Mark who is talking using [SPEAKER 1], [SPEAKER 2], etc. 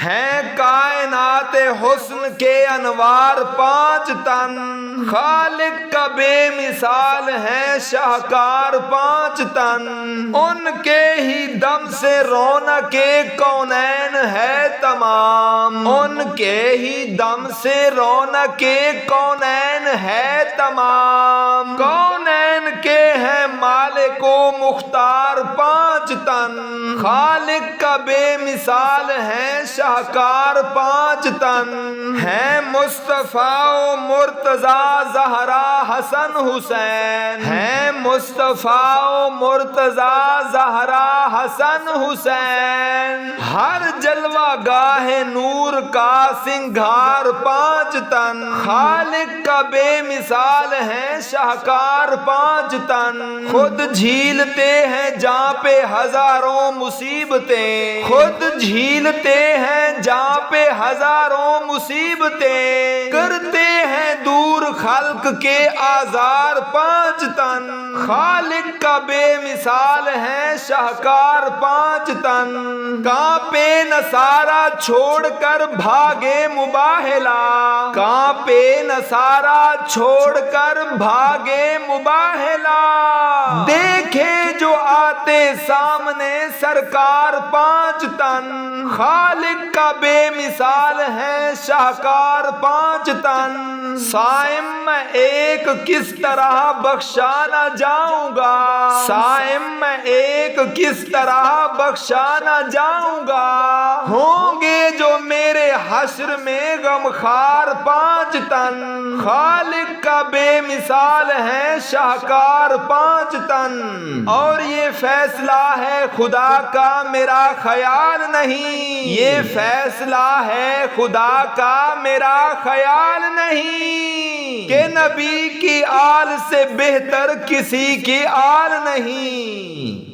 [SPEAKER 1] ہیں کائنات حسن کے انوار 5 تن، خالق کا بے مثال ہے شاہکار 5 تن، ان کے ہی دم سے رونق کونین ہے تمام، ان کے ہی دم سے رونق کونین ہے تمام، کونین کے ہیں مالک و مختار 5 تن، خالق کا بے مثال ہے شاہکار 5 تن، ہیں مصطفیٰ و مرتضیٰ زہرا حسن حسین، ہیں مصطفیٰ و مرتضیٰ زہرا حسن حسین، ہر جلوہ گاہ نور کا سنگھار 5 تن، خالق کا بے مثال ہے شاہکار 5 تن، خود جھیلتے ہیں جہاں پہ ہزاروں مصیبتیں، خود جھیلتے ہیں جہاں پہ ہزاروں مصیبتیں، کرتے ہیں دور خلق کے آزار 5 تن، خالق کا بے مثال ہے شاہکار 5 تن، کانپے نصارہ چھوڑ کر بھاگے مباہلا، کانپے نصارہ چھوڑ کر بھاگے مباہلا، دیکھے جو آتے سامنے سرکار 5 تن، خالق کا بے مثال ہے شاہکار 5 تن، صائم میں ایک کس طرح بخشا نہ جاؤں گا، صائم میں ایک کس طرح بخشا نہ جاؤں گا، ہوں گے جو میرے حشر میں غمخوار 5 تن، خالق کا بے مثال ہے شاہکار 5 تن، اور یہ فیصلہ ہے خدا کا میرا خیال نہیں، یہ فیصلہ ہے خدا کا میرا خیال نہیں، کہ نبی کی آل سے بہتر کسی کی آل نہیں۔